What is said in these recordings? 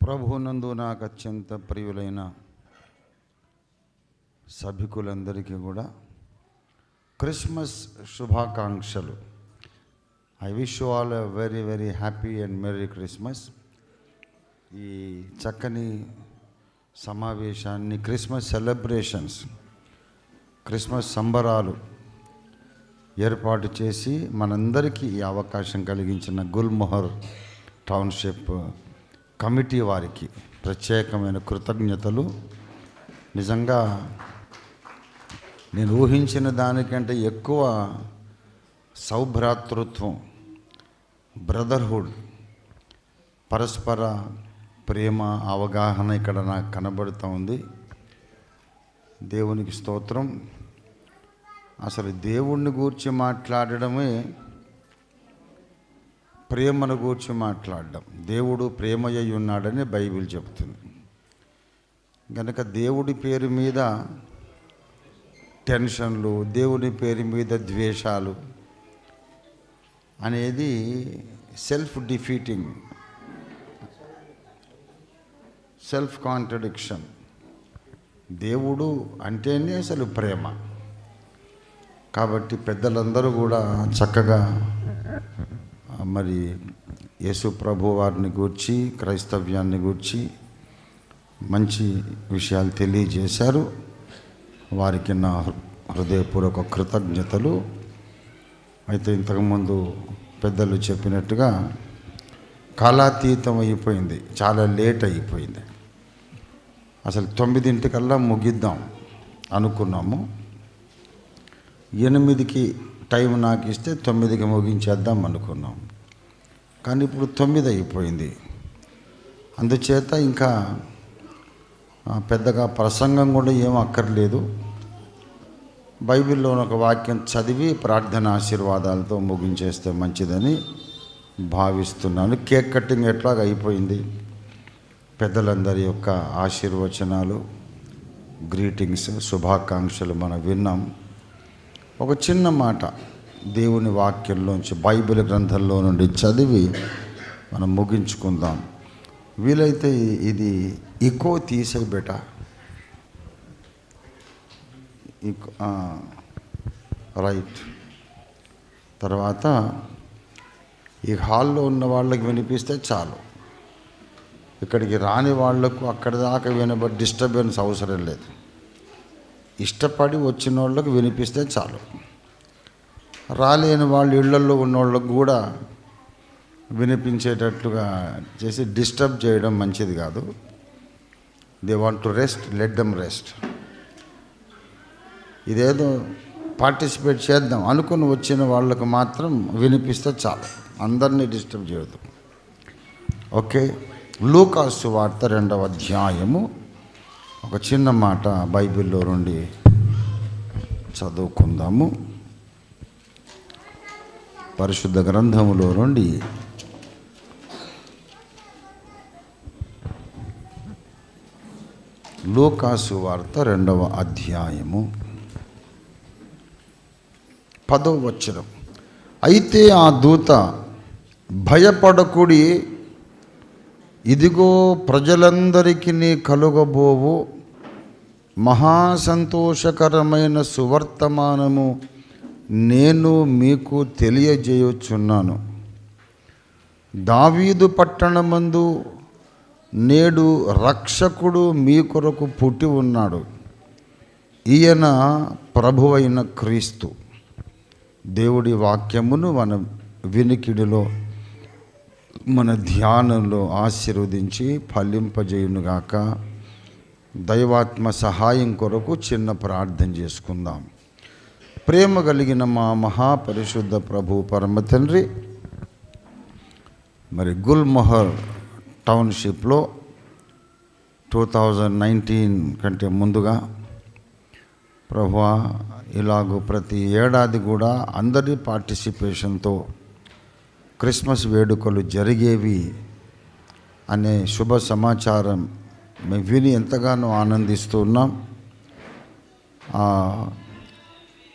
ప్రభువునందు నాకు అత్యంత ప్రియులైన సభికులందరికీ కూడా క్రిస్మస్ శుభాకాంక్షలు. I wish you all a very very happy and merry Christmas. ఈ చక్కని సమావేశాన్ని క్రిస్మస్ సెలబ్రేషన్స్, క్రిస్మస్ సంబరాలు ఏర్పాటు చేసి మనందరికీ ఈ అవకాశం కలిగించిన గుల్మొహర్ టౌన్షిప్ కమిటీ వారికి ప్రత్యేకమైన కృతజ్ఞతలు. నిజంగా నేను ఊహించిన దానికంటే ఎక్కువ సౌభ్రాతృత్వం, బ్రదర్హుడ్, పరస్పర ప్రేమ, అవగాహన ఇక్కడ నాకు కనబడుతూ ఉంది. దేవునికి స్తోత్రం. అసలు దేవుణ్ణి గూర్చి మాట్లాడడమే ప్రేమను గూర్చి మాట్లాడడం. దేవుడు ప్రేమయ్య ఉన్నాడని బైబిల్ చెబుతుంది. కనుక దేవుడి పేరు మీద టెన్షన్లు, దేవుని పేరు మీద ద్వేషాలు అనేది సెల్ఫ్ డిఫీటింగ్, సెల్ఫ్ కాంట్రడిక్షన్. దేవుడు అంటేనే అసలు ప్రేమ. కాబట్టి పెద్దలందరూ కూడా చక్కగా మరి యేసు ప్రభు వారిని గూర్చి, క్రైస్తవ్యాన్ని గూర్చి మంచి విషయాలు తెలియజేశారు. వారికి నా హృదయపూర్వక కృతజ్ఞతలు. అయితే ఇంతకుముందు పెద్దలు చెప్పినట్టుగా కాలాతీతం అయిపోయింది, చాలా లేట్ అయిపోయింది. అసలు 9 ముగిద్దాం అనుకున్నాము. 8కి టైం నాకు ఇస్తే 9కి ముగించేద్దాం అనుకున్నాం. కానీ ఇప్పుడు 9 అయిపోయింది. అందుచేత ఇంకా పెద్దగా ప్రసంగం కూడా ఏం అక్కర్లేదు. బైబిల్లో ఒక వాక్యం చదివి ప్రార్థన ఆశీర్వాదాలతో ముగించేస్తే మంచిదని భావిస్తున్నాను. కేక్ కటింగ్ ఎట్లాగ అయిపోయింది. పెద్దలందరి యొక్క ఆశీర్వచనాలు, గ్రీటింగ్స్, శుభాకాంక్షలు మనం విన్నాం. ఒక చిన్న మాట దేవుని వాక్యంలోంచి, బైబిల్ గ్రంథంలో నుండి చదివి మనం ముగించుకుందాం. వీలైతే ఇది ఇకో తీసేయి బేట. రైట్. తర్వాత ఈ హాల్లో ఉన్న వాళ్ళకి వినిపిస్తే చాలు. ఇక్కడికి రాని వాళ్లకు అక్కడి దాకా వినబడి డిస్టర్బెన్స్ అవసరం లేదు. ఇష్టపడి వచ్చిన వాళ్ళకి వినిపిస్తే చాలు. రాలేని వాళ్ళు ఇళ్లల్లో ఉన్న వాళ్ళకు కూడా వినిపించేటట్లుగా చేసి డిస్టర్బ్ చేయడం మంచిది కాదు. They want to rest, let them rest. ఇదేదో పార్టిసిపేట్ చేద్దాం అనుకుని వచ్చిన వాళ్ళకు మాత్రం వినిపిస్తే చాలు, అందరినీ డిస్టర్బ్ చేయదు. ఓకే. లూకాసు సువార్త 2వ అధ్యాయము ఒక చిన్న మాట బైబిల్లో నుండి చదువుకుందాము. పరిశుద్ధ గ్రంథములో నుండి లూకాసు వార్త 2వ అధ్యాయము 10వ వచనం. అయితే ఆ దూత, భయపడకుడి, ఇదిగో ప్రజలందరికీ కలుగబోవు మహాసంతోషకరమైన సువర్తమానము నేను మీకు తెలియజేయుచున్నాను. దావీదు పట్టణమందు నేడు రక్షకుడు మీ కొరకు పుట్టి ఉన్నాడు. ఈయన ప్రభువైన క్రీస్తు. దేవుడి వాక్యమును మన వినికిడిలో, మన ధ్యానంలో ఆశీర్వదించి ఫలింపజేయునుగాక. దైవాత్మ సహాయం కొరకు చిన్న ప్రార్థన చేసుకుందాం. ప్రేమ కలిగిన మా మహాపరిశుద్ధ ప్రభు పరమ తండ్రి, మరి గుల్మొహర్ టౌన్షిప్లో 2019 కంటే ముందుగా ప్రభువా ఇలాగూ ప్రతి ఏడాది కూడా అందరి పార్టిసిపేషన్తో క్రిస్మస్ వేడుకలు జరిగేవి అనే శుభ సమాచారం మేము విని ఎంతగానో ఆనందిస్తూ ఉన్నాం.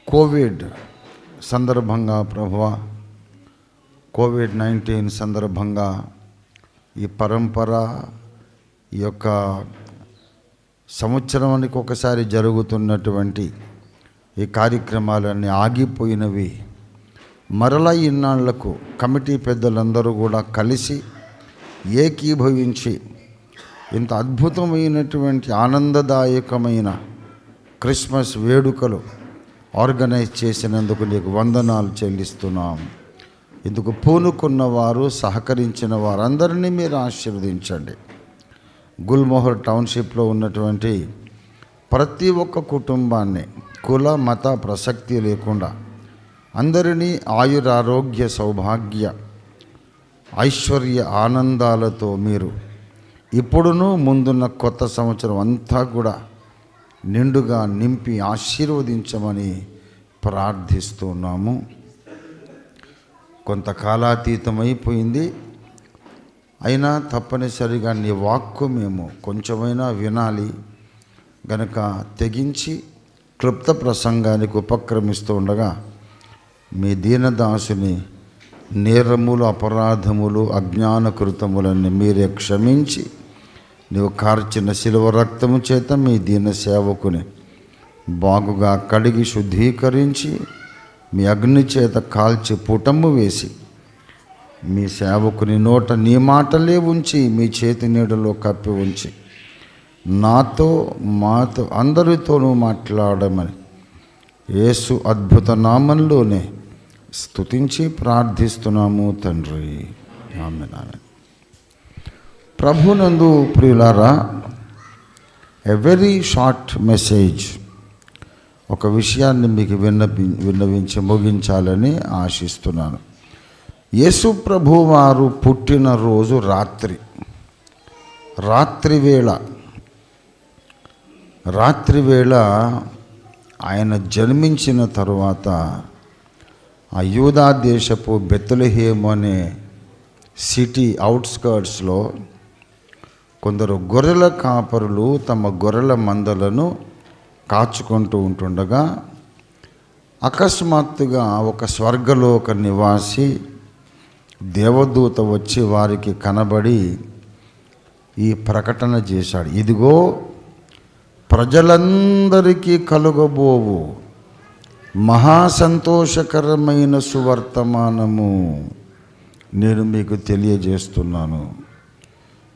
కోవిడ్ సందర్భంగా ప్రభువా, కోవిడ్-19 సందర్భంగా ఈ పరంపర, ఈ యొక్క సంవత్సరానికి ఒకసారి జరుగుతున్నటువంటి ఈ కార్యక్రమాలన్నీ ఆగిపోయినవి మరలా ఇన్నాళ్లకు కమిటీ పెద్దలందరూ కూడా కలిసి ఏకీభవించి ఇంత అద్భుతమైనటువంటి ఆనందదాయకమైన క్రిస్మస్ వేడుకలు ఆర్గనైజ్ చేసినందుకు నీకు వందనాలు చెల్లిస్తున్నాం. ఇందుకు పూనుకున్న వారు, సహకరించిన వారందరినీ మీరు ఆశీర్వదించండి. గుల్మోహర్ టౌన్షిప్లో ఉన్నటువంటి ప్రతి ఒక్క కుటుంబాన్ని కుల మత ప్రసక్తి లేకుండా అందరినీ ఆయురారోగ్య సౌభాగ్య ఐశ్వర్య ఆనందాలతో మీరు ఇప్పుడును ముందున్న కొత్త సంవత్సరం అంతా కూడా నిండుగా నింపి ఆశీర్వదించమని ప్రార్థిస్తున్నాము. కొంతకాలాతీతమైపోయింది, అయినా తప్పనిసరిగా నీ వాక్కు మేము కొంచెమైనా వినాలి గనక తెగించి క్లుప్త ప్రసంగానికి ఉపక్రమిస్తూ ఉండగా మీ దీనదాసుని నేరములు, అపరాధములు, అజ్ఞానకృతములన్నీ మీరే క్షమించి నీవు కార్చిన శిలువ రక్తము చేత మీ దీన సేవకుని బాగుగా కడిగి శుద్ధీకరించి మీ అగ్ని చేత కాల్చి పుటము వేసి మీ సేవకుని నోట నీ మాటలే ఉంచి మీ చేతి నీడలో కప్పి ఉంచి నాతో మాతో అందరితోనూ మాట్లాడమని యేసు అద్భుత నామంలోనే స్తుతించి ప్రార్థిస్తున్నాము తండ్రి. ఆమేన్. ఆమేన్. ప్రభునందు ప్రియులారా, ఎ వెరీ షార్ట్ మెసేజ్, ఒక విషయాన్ని మీకు విన్నవించి ముగించాలని ఆశిస్తున్నాను. యేసు ప్రభు వారు పుట్టిన రోజు రాత్రివేళ ఆయన జన్మించిన తరువాత ఆ యూదా దేశపు బెత్లెహేము అనే సిటీ అవుట్స్కర్ట్స్లో కొందరు గొర్రెల కాపరులు తమ గొర్రెల మందలను కాచుకుంటూ ఉంటుండగా అకస్మాత్తుగా ఒక స్వర్గలోక నివాసి దేవదూత వచ్చి వారికి కనబడి ఈ ప్రకటన చేశాడు. ఇదిగో ప్రజలందరికీ కలుగబోవు మహాసంతోషకరమైన సువర్తమానము నేను మీకు తెలియజేస్తున్నాను.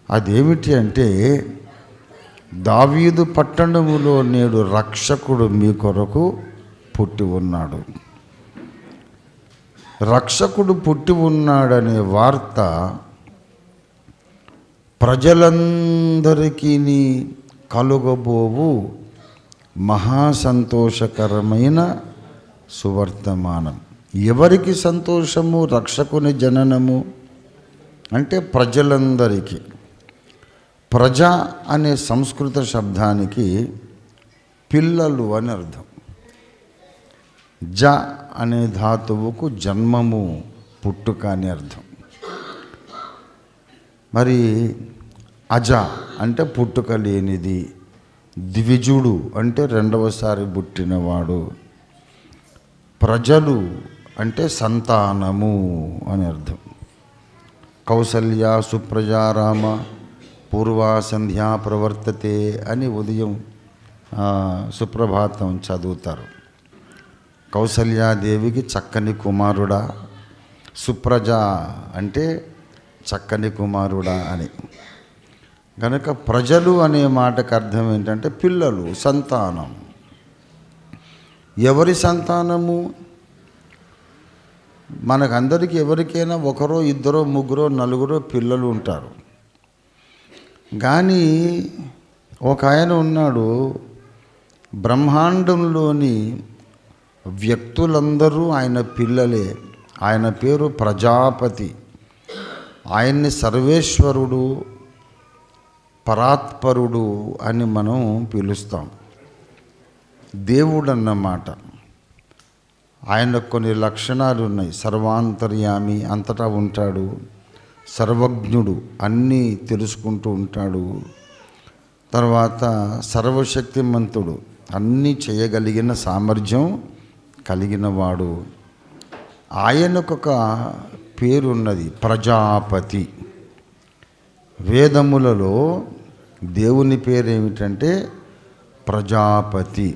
అదేమిటి అంటే, దావీదు పట్టణములో నేడు రక్షకుడు మీ కొరకు పుట్టి ఉన్నాడు. రక్షకుడు పుట్టి ఉన్నాడనే వార్త ప్రజలందరికీ కలుగబోవు మహాసంతోషకరమైన సువర్తమానం. ఎవరికి సంతోషము? రక్షకుని జననము అంటే ప్రజలందరికీ. ప్రజ అనే సంస్కృత శబ్దానికి పిల్లలు అని అర్థం. జ అనే ధాతువుకు జన్మము, పుట్టుక అని అర్థం. మరి అజ అంటే పుట్టుక లేనిది, ద్విజుడు అంటే రెండవసారి పుట్టినవాడు, ప్రజలు అంటే సంతానము అని అర్థం. కౌసల్య సుప్రజారామ పూర్వా సంధ్యా ప్రవర్తతే అని ఉదయం సుప్రభాతం చదువుతారు. కౌసల్యాదేవికి చక్కని కుమారుడా, సుప్రజ అంటే చక్కని కుమారుడా అని. కనుక ప్రజలు అనే మాటకు అర్థం ఏంటంటే పిల్లలు, సంతానం. ఎవరి సంతానము? మనకందరికీ ఎవరికైనా ఒకరో ఇద్దరో ముగ్గురో నలుగురో పిల్లలు ఉంటారు. కానీ ఒక ఆయన ఉన్నాడు, బ్రహ్మాండంలోని వ్యక్తులందరూ ఆయన పిల్లలే. ఆయన పేరు ప్రజాపతి. ఆయన్ని సర్వేశ్వరుడు, పరాత్పరుడు అని మనం పిలుస్తాం. దేవుడు అన్నమాట. ఆయనకు కొన్ని లక్షణాలు ఉన్నాయి. సర్వాంతర్యామి, అంతటా ఉంటాడు. సర్వజ్ఞుడు, అన్నీ తెలుసుకుంటూ ఉంటాడు. తర్వాత సర్వశక్తిమంతుడు, అన్నీ చేయగలిగిన సామర్థ్యం కలిగిన వాడు. ఆయనకొక పేరున్నది, ప్రజాపతి. వేదములలో దేవుని పేరు ఏమిటంటే ప్రజాపతి.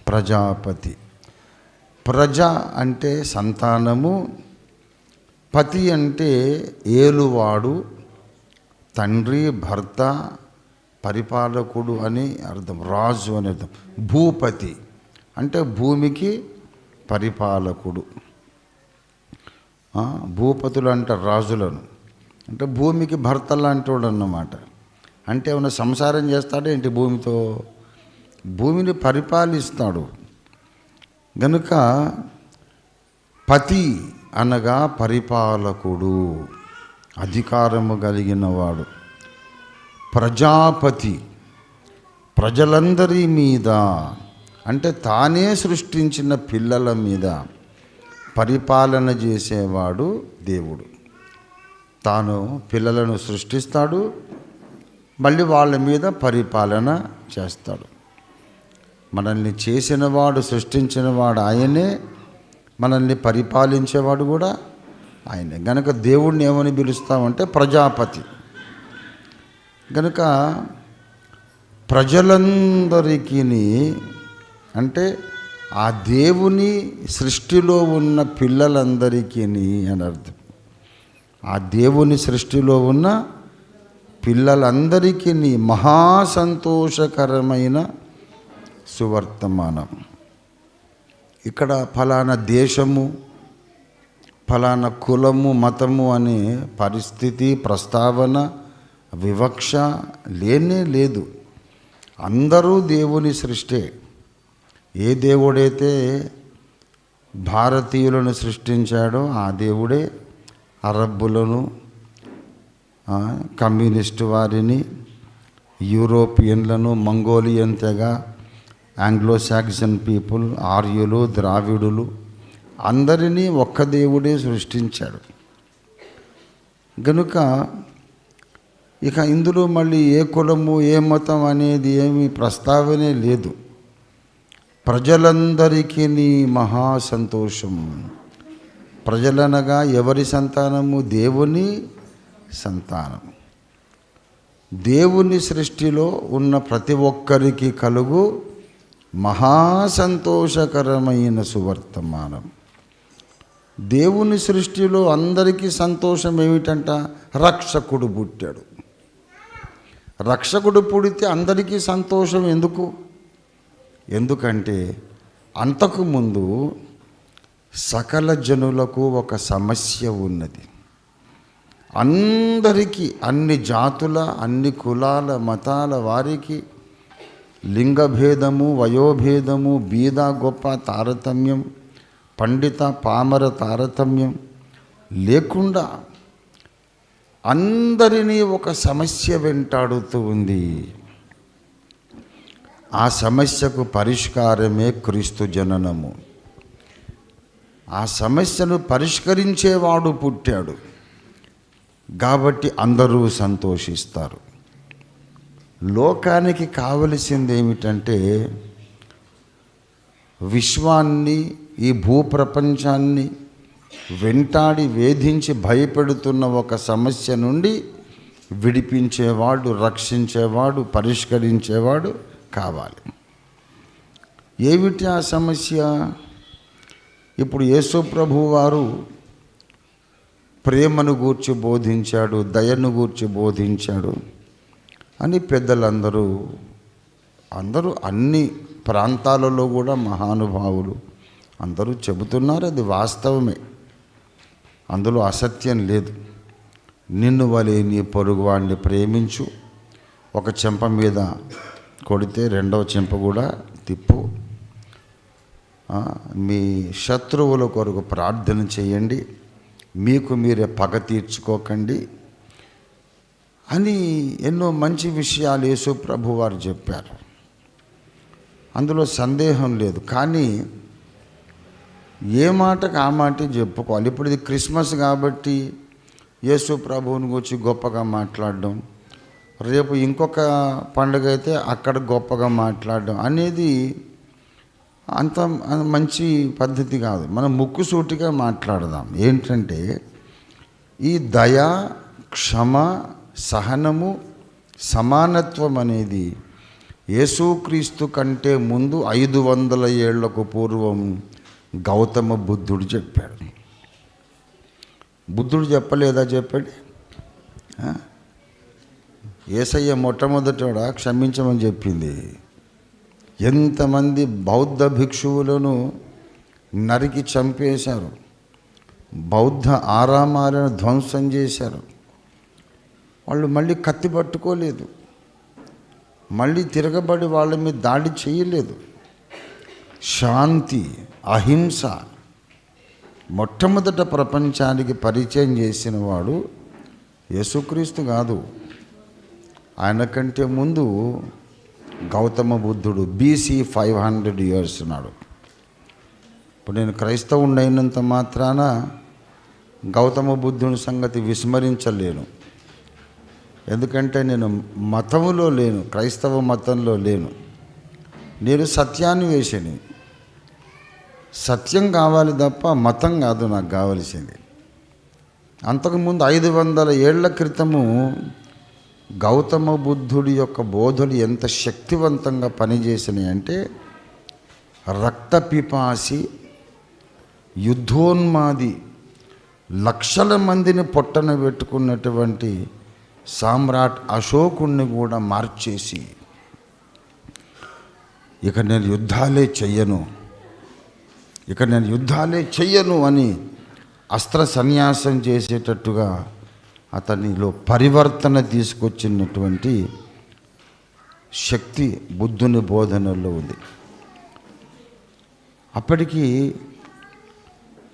ప్రజాపతి. ప్రజ అంటే సంతానము, పతి అంటే ఏలువాడు, తండ్రి, భర్త, పరిపాలకుడు అని అర్థం, రాజు అని అర్థం. భూపతి అంటే భూమికి పరిపాలకుడు. భూపతులు అంటే రాజులను, అంటే భూమికి భర్త లాంటి వాడు అన్నమాట. అంటే ఏమైనా సంసారం చేస్తాడు ఏంటి భూమితో? భూమిని పరిపాలిస్తాడు. గనుక పతి అనగా పరిపాలకుడు, అధికారము కలిగిన వాడు. ప్రజాపతి ప్రజలందరి మీద, అంటే తానే సృష్టించిన పిల్లల మీద పరిపాలన చేసేవాడు దేవుడు. తాను పిల్లలను సృష్టిస్తాడు, మళ్ళీ వాళ్ళ మీద పరిపాలన చేస్తాడు. మనల్ని చేసినవాడు, సృష్టించినవాడు ఆయనే, మనల్ని పరిపాలించేవాడు కూడా ఆయనే. గనుక దేవుడిని ఏమని పిలుస్తామంటే ప్రజాపతి. గనుక ప్రజలందరికీ అంటే ఆ దేవుని సృష్టిలో ఉన్న పిల్లలందరికీ అని అర్థం. ఆ దేవుని సృష్టిలో ఉన్న పిల్లలందరికీ మహాసంతోషకరమైన సువర్తమానం. ఇక్కడ ఫలానా దేశము, ఫలానా కులము, మతము అనే పరిస్థితి, ప్రస్తావన, వివక్ష లేనే లేదు. అందరూ దేవుని సృష్టే. ఏ దేవుడైతే భారతీయులను సృష్టించాడో ఆ దేవుడే అరబ్బులను, కమ్యూనిస్టు వారిని, యూరోపియన్లను, మంగోలియన్ తెగ, ఆంగ్లో సాక్సన్ పీపుల్, ఆర్యులు, ద్రావిడులు అందరినీ ఒక్క దేవుడే సృష్టించాడు. గనుక ఇక ఇందులో మళ్ళీ ఏ కులము, ఏ మతం అనేది ఏమీ ప్రస్తావనే లేదు. ప్రజలందరికీ మహా సంతోషం. ప్రజలనగా ఎవరి సంతానము? దేవుని సంతానం. దేవుని సృష్టిలో ఉన్న ప్రతి ఒక్కరికి కలుగు మహా సంతోషకరమైన సువర్తమానం. దేవుని సృష్టిలో అందరికీ సంతోషం ఏమిటంట? రక్షకుడు పుట్టాడు. రక్షకుడు పుడితే అందరికీ సంతోషం ఎందుకు? ఎందుకంటే అంతకుముందు సకల జనులకు ఒక సమస్య ఉన్నది. అందరికీ, అన్ని జాతుల, అన్ని కులాల, మతాల వారికి లింగభేదము, వయోభేదము, బీద గొప్ప తారతమ్యం, పండిత పామర తారతమ్యం లేకుండా అందరినీ ఒక సమస్య వెంటాడుతూ ఉంది. ఆ సమస్యకు పరిష్కారమే క్రీస్తు జననము. ఆ సమస్యను పరిష్కరించేవాడు పుట్టాడు కాబట్టి అందరూ సంతోషిస్తారు. లోకానికి కావలసింది ఏమిటంటే విశ్వాన్ని, ఈ భూప్రపంచాన్ని వెంటాడి వేధించి భయపెడుతున్న ఒక సమస్య నుండి విడిపించేవాడు, రక్షించేవాడు, పరిష్కరించేవాడు కావాలి. ఏమిటి ఆ సమస్య? ఇప్పుడు యేసు ప్రభువు వారు ప్రేమను గూర్చి బోధించాడు, దయను గూర్చి బోధించాడు అని పెద్దలందరూ అన్ని ప్రాంతాలలో కూడా మహానుభావులు అందరూ చెబుతున్నారు. అది వాస్తవమే, అందులో అసత్యం లేదు. నిన్ను వలె నీ పొరుగువాడిని ప్రేమించు, ఒక చెంప మీద కొడితే రెండవ చెంప కూడా తిప్పు, మీ శత్రువుల కొరకు ప్రార్థన చేయండి, మీకు మీరే పగ తీర్చుకోకండి అని ఎన్నో మంచి విషయాలు యేసు ప్రభు వారు చెప్పారు. అందులో సందేహం లేదు. కానీ ఏ మాటకు ఆ మాట చెప్పుకోవాలి. ఇప్పుడు ఇది క్రిస్మస్ కాబట్టి యేసు ప్రభువుని గురించి గొప్పగా మాట్లాడడం, రేపు ఇంకొక పండుగ అయితే అక్కడ గొప్పగా మాట్లాడడం అనేది అంత మంచి పద్ధతి కాదు. మనం ముక్కుసూటిగా మాట్లాడదాం. ఏంటంటే ఈ దయ, క్షమ, సహనము సమానత్వం అనేది యేసుక్రీస్తు కంటే ముందు 500 ఏళ్లకు పూర్వం గౌతమ బుద్ధుడు చెప్పాడు. బుద్ధుడు చెప్పలేదా? చెప్పండి. యేసయ్య మొట్టమొదట క్షమించమని చెప్పింది. ఎంతమంది బౌద్ధ భిక్షువులను నరికి చంపేశారు, బౌద్ధ ఆరామాలను ధ్వంసం చేశారు. వాళ్ళు మళ్ళీ కత్తి పట్టుకోలేదు, మళ్ళీ తిరగబడి వాళ్ళ మీద దాడి చేయలేదు. శాంతి, అహింస మొట్టమొదట ప్రపంచానికి పరిచయం చేసిన వాడు యేసుక్రీస్తు కాదు. ఆయన కంటే ముందు గౌతమ బుద్ధుడు BC 500 years ఉన్నాడు. ఇప్పుడు నేను క్రైస్తవుడిని అయినంత మాత్రాన గౌతమ బుద్ధుని సంగతి విస్మరించలేను. ఎందుకంటే నేను మతములో లేను, క్రైస్తవ మతంలో లేను. నేను సత్యాన్వేషిని. సత్యం కావాలి తప్ప మతం కాదు నాకు కావలసింది. అంతకుముందు 500 ఏళ్ల క్రితము గౌతమ బుద్ధుడి యొక్క బోధలు ఎంత శక్తివంతంగా పనిచేసినాయి అంటే, రక్తపిపాసి, యుద్ధోన్మాది, లక్షల మందిని పొట్టన పెట్టుకున్నటువంటి సామ్రాట్ అశోకుణ్ణి కూడా మార్చేసి, ఇక నేను యుద్ధాలే చెయ్యను అని అస్త్ర సన్యాసం చేసేటట్టుగా అతనిలో పరివర్తన తీసుకొచ్చినటువంటి శక్తి బుద్ధుని బోధనలో ఉంది. అప్పటికి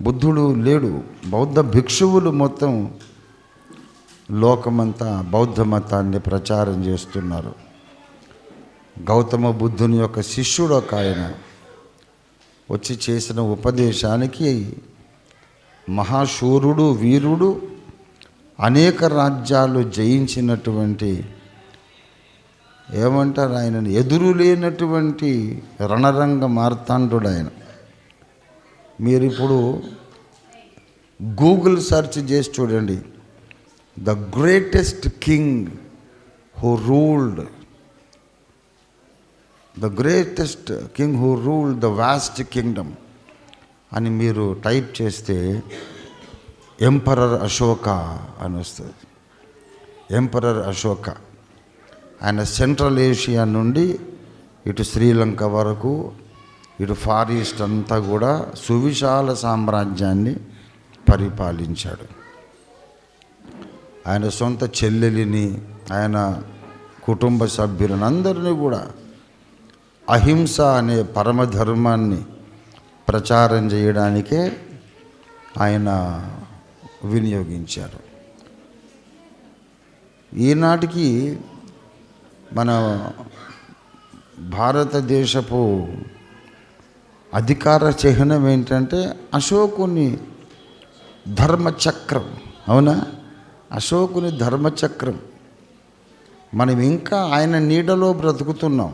బుద్ధుడు లేడు. బౌద్ధ భిక్షువులు మొత్తం లోకమంతా బౌద్ధ మతాన్ని ప్రచారం చేస్తున్నారు. గౌతమ బుద్ధుని యొక్క శిష్యుడు ఒక ఆయన వచ్చి చేసిన ఉపదేశానికి మహాశూరుడు, వీరుడు, అనేక రాజ్యాలు జయించినటువంటి, ఏమంటారు ఆయనను, ఎదురు లేనటువంటి రణరంగ మార్తాండుడు ఆయన. మీరు ఇప్పుడు గూగుల్ సెర్చ్ చేసి చూడండి, the greatest king who ruled the vast kingdom అని మీరు టైప్ చేస్తే ఎంపరర్ అశోక అని వస్తుంది. ఎంపరర్ అశోక ఆయన సెంట్రల్ ఏషియా నుండి ఇటు శ్రీలంక వరకు, ఇటు ఫార్ ఈస్ట్ అంతా కూడా సువిశాల సామ్రాజ్యాన్ని పరిపాలించాడు. ఆయన సొంత చెల్లెలిని, ఆయన కుటుంబ సభ్యులను అందరినీ కూడా అహింస అనే పరమధర్మాన్ని ప్రచారం చేయడానికే ఆయన వినియోగించారు. ఈనాటికి మన భారతదేశపు అధికార చిహ్నం ఏంటంటే అశోకుని ధర్మచక్రం. అవునా? అశోకుని ధర్మచక్రం. మనం ఇంకా ఆయన నీడలో బ్రతుకుతున్నాం.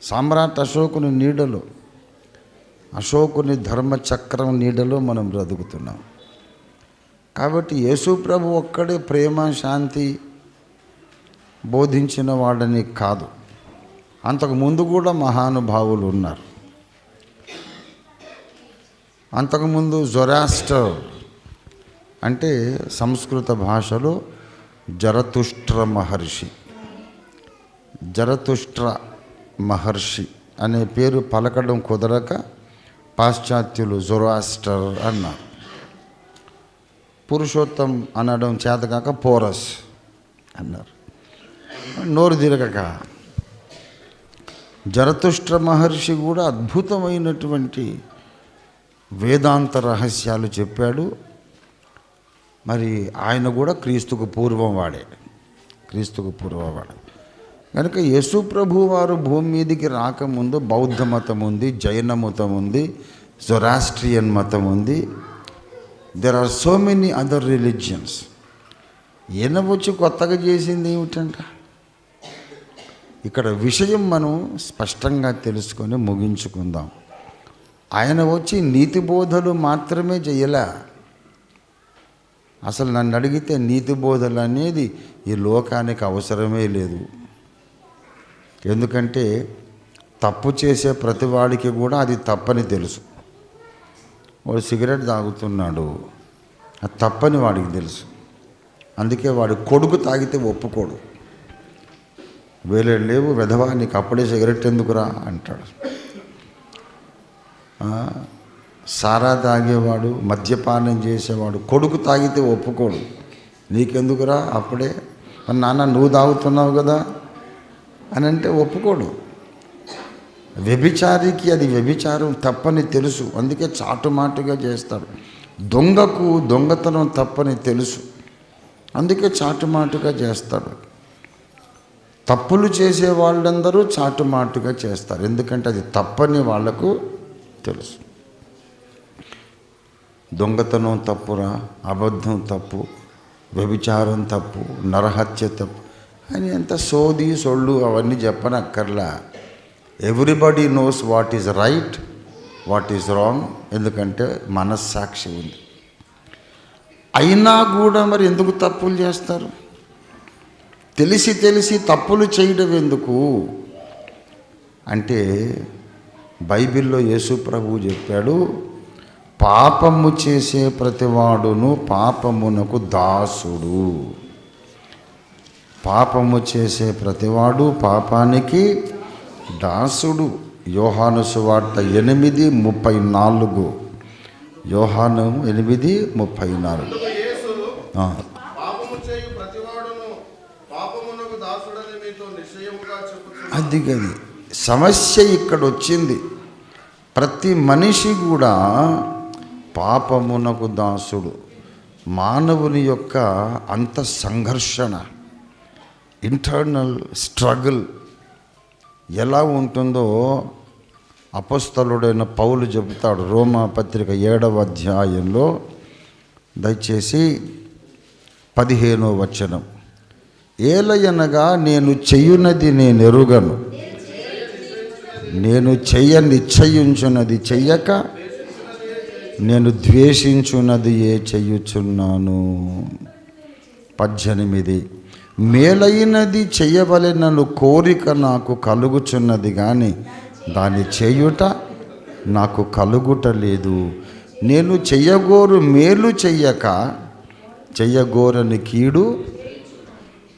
సామ్రాట్ అశోకుని నీడలో, అశోకుని ధర్మచక్రం నీడలో మనం బ్రతుకుతున్నాం. కాబట్టి యేసు ప్రభు ఒక్కడే ప్రేమ, శాంతి బోధించిన వాడని కాదు. అంతకుముందు కూడా మహానుభావులు ఉన్నారు. అంతకుముందు జొరాస్టర్ అంటే సంస్కృత భాషలో జరతుష్ట్ర మహర్షి అనే పేరు పలకడం కుదరక పాశ్చాత్యులు జొరాస్టర్ అన్నారు. పురుషోత్తం అనడం చేతకాక పోరస్ అన్నారు. నోరు తిరగక జరతుష్ట్ర మహర్షి కూడా అద్భుతమైనటువంటి వేదాంత రహస్యాలు చెప్పాడు. మరి ఆయన కూడా క్రీస్తుకు పూర్వం వాడే. కనుక యేసు ప్రభు వారు భూమి మీదికి రాకముందు బౌద్ధ మతం ఉంది, జైన మతం ఉంది, జొరాస్ట్రియన్ మతం ఉంది. There are so many other religions. ఈయన వచ్చి కొత్తగా చేసింది ఏమిటంట? ఇక్కడ విషయం మనం స్పష్టంగా తెలుసుకొని ముగించుకుందాం. ఆయన వచ్చి నీతి బోధలు మాత్రమే చేయలే, అసలు నన్ను అడిగితే నీతి బోధలు అనేది ఈ లోకానికి అవసరమే లేదు. ఎందుకంటే తప్పు చేసే ప్రతివాడికి కూడా అది తప్పని తెలుసు. వాడు సిగరెట్ తాగుతున్నాడు, అది తప్పని వాడికి తెలుసు. అందుకే వాడు కొడుకు తాగితే ఒప్పుకోడు. వేలే లేవు విధవా, నీకు అప్పుడే సిగరెట్ ఎందుకురా అంటాడు. సారా తాగేవాడు, మద్యపానం చేసేవాడు కొడుకు తాగితే ఒప్పుకోడు. నీకెందుకురా అప్పుడే, నాన్న నువ్వు తాగుతున్నావు కదా అని అంటే ఒప్పుకోడు. వ్యభిచారికి అది వ్యభిచారం తప్పని తెలుసు, అందుకే చాటుమాటుగా చేస్తాడు. దొంగకు దొంగతనం తప్పని తెలుసు, అందుకే చాటుమాటుగా చేస్తాడు. తప్పులు చేసే వాళ్ళందరూ చాటుమాటుగా చేస్తారు, ఎందుకంటే అది తప్పని వాళ్లకు తెలుసు. దొంగతనం తప్పురా, అబద్ధం తప్పు, వ్యభిచారం తప్పు, నరహత్య తప్పు అని ఎంత సోది సొళ్ళు అవన్నీ చెప్పనక్కర్లా. Everybody knows what is right, what is wrong, ఎందుకంటే మనస్సాక్షి ఉంది. అయినా కూడా మరి ఎందుకు తప్పులు చేస్తారు? తెలిసి తెలిసి తప్పులు చేయడం ఎందుకు అంటే, బైబిల్లో యేసు ప్రభువు చెప్పాడు, పాపము చేసే ప్రతివాడును పాపమునకు దాసుడు. పాపము చేసే ప్రతివాడు పాపానికి దాసుడు. యోహాను సువార్త 8:34. యోహాను 8:34. అది సమస్య ఇక్కడ వచ్చింది. ప్రతి మనిషి కూడా పాపమునకు దాసుడు. మానవుని యొక్క అంత సంఘర్షణ, ఇంటర్నల్ స్ట్రగుల్ ఎలా ఉంటుందో అపొస్తలుడైన పౌలు చెబుతాడు రోమా పత్రిక 7వ అధ్యాయంలో. దయచేసి 15వ వచనం. ఏలయనగా నేను చెయ్యునది నేను ఎరుగను, నేను నిశ్చయించున్నది చెయ్యక నేను ద్వేషించున్నది చెయ్యుచున్నాను. 18. మేలైనది చెయ్యవలెనను కోరిక నాకు కలుగుచున్నది కానీ దాన్ని చేయుట నాకు కలుగుట లేదు. నేను చెయ్యగోరు మేలు చెయ్యక చెయ్యగోరని కీడు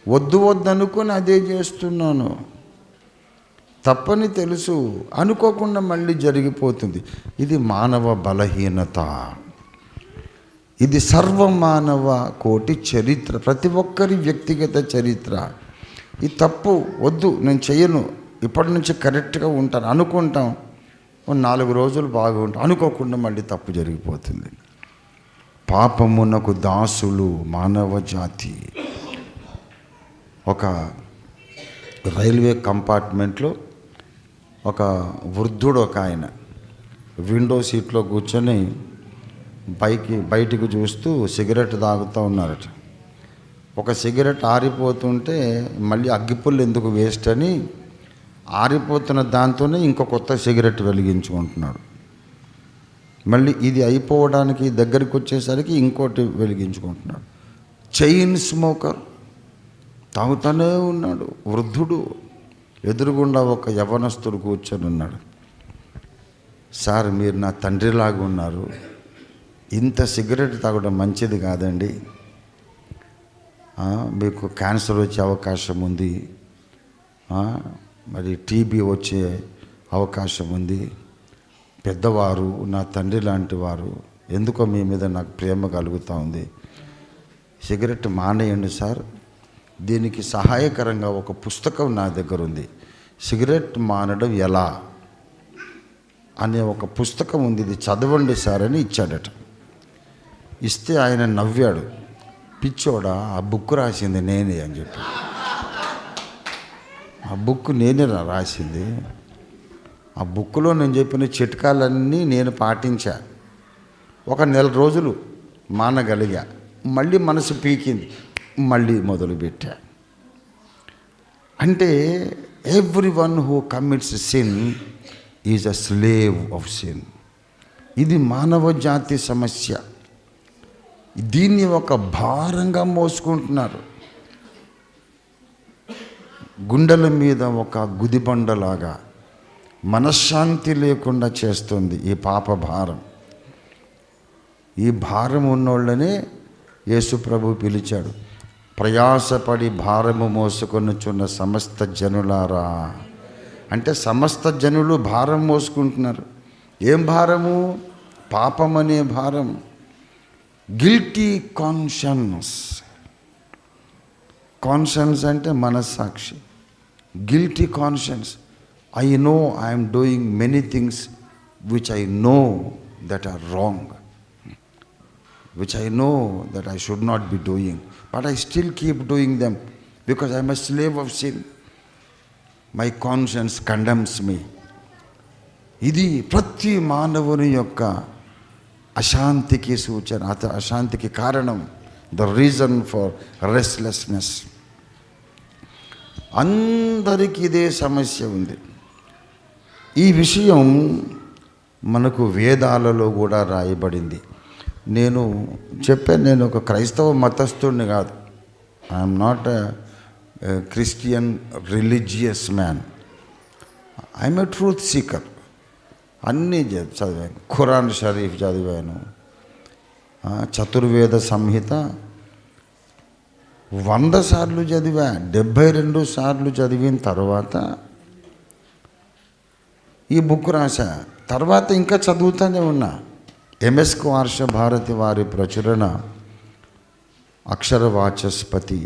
వద్దనుకొని అదే చేస్తున్నాను. తప్పని తెలుసు, అనుకోకుండా మళ్ళీ జరిగిపోతుంది. ఇది మానవ బలహీనత. ఇది సర్వమానవ కోటి చరిత్ర, ప్రతి ఒక్కరి వ్యక్తిగత చరిత్ర. ఈ తప్పు వద్దు, నేను చెయ్యను, ఇప్పటి నుంచి కరెక్ట్గా ఉంటాను అనుకుంటాం. 4 రోజులు బాగుంటాం, అనుకోకుండా మళ్ళీ తప్పు జరిగిపోతుంది. పాపమునకు దాసులు మానవ జాతి. ఒక రైల్వే కంపార్ట్మెంట్లో ఒక వృద్ధుడు, ఒక ఆయన విండో సీట్లో కూర్చొని బయటికి చూస్తూ సిగరెట్ తాగుతూ ఉన్నారట. ఒక సిగరెట్ ఆరిపోతుంటే మళ్ళీ అగ్గిపుల్లు ఎందుకు వేస్ట్ అని ఆరిపోతున్న దాంతోనే ఇంకో కొత్త సిగరెట్ వెలిగించుకుంటున్నాడు. మళ్ళీ ఇది అయిపోవడానికి దగ్గరికి వచ్చేసరికి ఇంకోటి వెలిగించుకుంటున్నాడు. చైన్ స్మోకర్, తాగుతూనే ఉన్నాడు వృద్ధుడు. ఎదురుగుండా ఒక యవ్వనస్తుడు కూర్చొని ఉన్నాడు. సార్, మీరు నా తండ్రిలాగా ఉన్నారు, ఇంత సిగరెట్ తాగడం మంచిది కాదండి, మీకు క్యాన్సర్ వచ్చే అవకాశం ఉంది, మరి టీబీ వచ్చే అవకాశం ఉంది. పెద్దవారు, నా తండ్రి లాంటి వారు, ఎందుకో మీ మీద నాకు ప్రేమ కలుగుతూ ఉంది, సిగరెట్ మానేయండి సార్. దీనికి సహాయకరంగా ఒక పుస్తకం నా దగ్గర ఉంది, సిగరెట్ మానడం ఎలా అనే ఒక పుస్తకం ఉంది, ఇది చదవండి సార్ అని ఇచ్చాడట. ఇస్తే ఆయన నవ్వాడు. పిచ్చోడా, ఆ బుక్ రాసింది నేనే అని చెప్పి. ఆ బుక్ నేనే రాసింది. ఆ బుక్లో నేను చెప్పిన చిట్కాలన్నీ నేను పాటించా. ఒక 1 నెల రోజులు మానగలిగా, మళ్ళీ మనసు పీకింది, మళ్ళీ మొదలుపెట్టా. అంటే everyone who commits sin is a slave of sin. ఇది మానవ జాతి సమస్య. దీన్ని ఒక భారంగా మోసుకుంటున్నారు. గుండెల మీద ఒక గుదిబండలాగా మనశ్శాంతి లేకుండా చేస్తుంది ఈ పాప భారం. ఈ భారం ఉన్నోళ్ళనే యేసు ప్రభు పిలిచాడు. ప్రయాసపడి భారము మోసుకొనుచున్న సమస్త జనులారా. అంటే సమస్త జనులు భారం మోసుకుంటున్నారు. ఏం భారము? పాపం అనే భారం. Guilty conscience. కాన్షియన్స్ అంటే మనస్సాక్షి. Guilty conscience. I know I am doing many things which I know that are wrong, which I know that I should not be doing, but I still keep doing them because I am a slave of sin. My conscience condemns me. ఇది ప్రతి మానవుని యొక్క అశాంతికి సూచన, అశాంతికి కారణం, the reason for restlessness. అందరికీ ఇదే సమస్య ఉంది. ఈ విషయం మనకు వేదాలలో కూడా రాయబడింది. నేను చెప్పాను, నేను ఒక క్రైస్తవ మతస్థుడిని కాదు. I'm not a Christian religious man. I'm a truth seeker. అన్నీ చదివాను. ఖురాన్ షరీఫ్ చదివాను, చతుర్వేద సంహిత 100 సార్లు చదివా. 72 సార్లు చదివిన తర్వాత ఈ బుక్ రాశా. తర్వాత ఇంకా చదువుతూనే ఉన్నా. ఎంఎస్ వార్ష భారతి వారి ప్రచురణ, అక్షర వాచస్పతి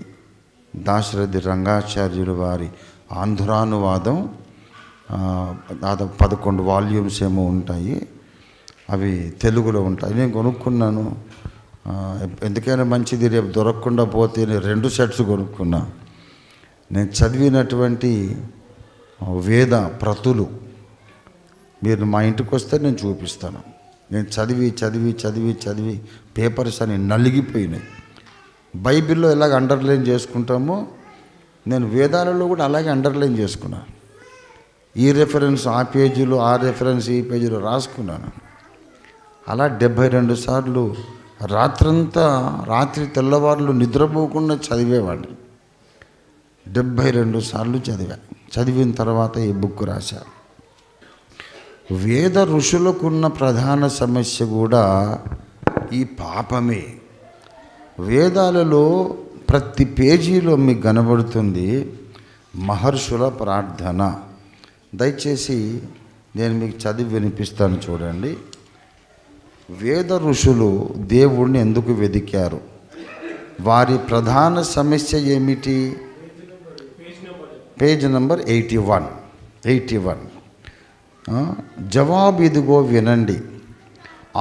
దాశరథి రంగాచార్యులు వారి ఆంధ్రానువాదం, దాదాపు 11 వాల్యూమ్స్ ఏమో ఉంటాయి. అవి తెలుగులో ఉంటాయి. నేను కొనుక్కున్నాను. ఎందుకైనా మంచిది, రేపు దొరకకుండా పోతే నేను 2 సెట్స్ కొనుక్కున్నా. నేను చదివినటువంటి వేద ప్రతులు మీరు మా ఇంటికి వస్తే నేను చూపిస్తాను. నేను చదివి చదివి చదివి చదివి పేపర్స్ అని నలిగిపోయినాయి. బైబిల్లో ఎలాగ అండర్లైన్ చేసుకుంటామో నేను వేదాలలో కూడా అలాగే అండర్లైన్ చేసుకున్నాను. ఈ రెఫరెన్స్ ఆ పేజీలో, ఆ రెఫరెన్స్ ఈ పేజీలో రాసుకున్నాను. అలా 72 సార్లు రాత్రి తెల్లవారులు నిద్రపోకుండా చదివేవాడిని. 72 సార్లు చదివిన తర్వాత ఈ బుక్ రాశాను. వేద ఋషులకున్న ప్రధాన సమస్య కూడా ఈ పాపమే. వేదాలలో ప్రతి పేజీలో మీకు కనబడుతుంది మహర్షుల ప్రార్థన. దయచేసి నేను మీకు చదివి వినిపిస్తాను, చూడండి. వేద ఋషులు దేవుణ్ణి ఎందుకు వెదికారు? వారి ప్రధాన సమస్య ఏమిటి? Page number 81. జవాబు ఇదిగో వినండి.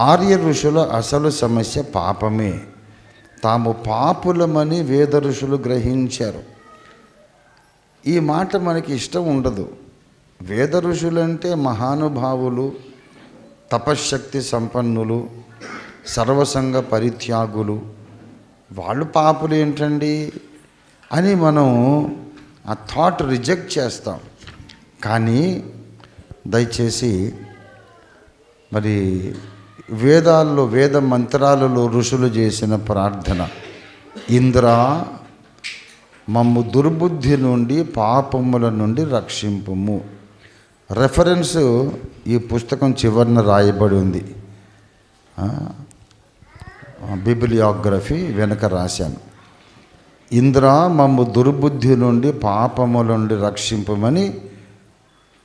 ఆర్య ఋషుల అసలు సమస్య పాపమే. తాము పాపులమని వేద ఋషులు గ్రహించారు. ఈ మాట మనకి ఇష్టం ఉండదు. వేద ఋషులంటే మహానుభావులు, తపశ్శక్తి సంపన్నులు, సర్వసంగ పరిత్యాగులు. వాళ్ళు పాపులు ఏంటండి అని మనం ఆ థాట్ రిజెక్ట్ చేస్తాం. కానీ దయచేసి మరి వేదాల్లో, వేద మంత్రాలలో ఋషులు చేసిన ప్రార్థన, ఇంద్రా మమ్ము దుర్బుద్ధి నుండి పాపముల నుండి రక్షింపుము. రెఫరెన్స్ ఈ పుస్తకం చివరన రాయబడి ఉంది. బిబిలియోగ్రఫీ వెనక రాశాను. ఇంద్రా మమ్ము దుర్బుద్ధి నుండి పాపముల నుండి రక్షింపమని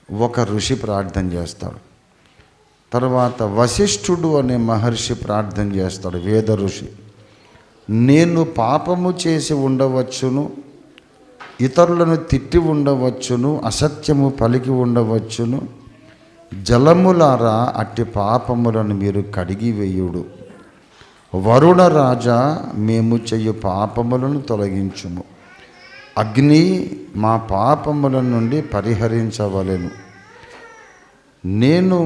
ఒక ఋషి ప్రార్థన చేస్తాడు. తర్వాత వశిష్ఠుడు అనే మహర్షి ప్రార్థన చేస్తాడు, వేద ఋషి. నేను పాపము చేసి ఉండవచ్చును, ఇతరులను తిట్టి ఉండవచ్చును, అసత్యము పలికి ఉండవచ్చును. జలములారా అట్టి పాపములను మీరు కడిగివేయుడు. వరుణ రాజా మేము చెయ్యు పాపములను తొలగించుము. అగ్ని మా పాపముల నుండి పరిహరించవలెను. నేను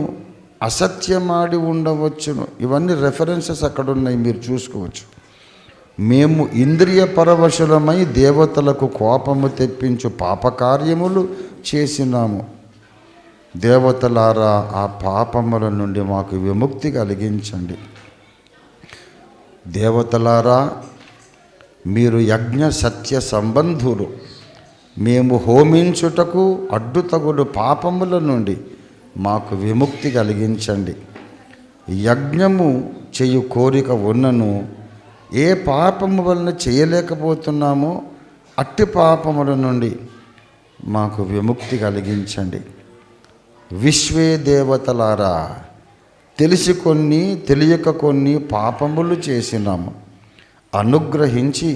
అసత్యమాడి ఉండవచ్చును. ఇవన్నీ రెఫరెన్సెస్ అక్కడ ఉన్నాయి, మీరు చూసుకోవచ్చు. మేము ఇంద్రియ పరవశులమై దేవతలకు కోపము తెప్పించు పాపకార్యములు చేసినాము. దేవతలారా ఆ పాపముల నుండి మాకు విముక్తి కలిగించండి. దేవతలారా, మీరు యజ్ఞ సత్య సంబంధులు. మేము హోమించుటకు అడ్డుతగుడు పాపముల నుండి మాకు విముక్తి కలిగించండి. యజ్ఞము చేయు కోరిక ఉన్నను ఏ పాపము వలన చేయలేకపోతున్నామో అట్టి పాపముల నుండి మాకు విముక్తి కలిగించండి. విశ్వే దేవతలారా, తెలిసి కొన్ని తెలియక కొన్ని పాపములు చేసినాము. అనుగ్రహించి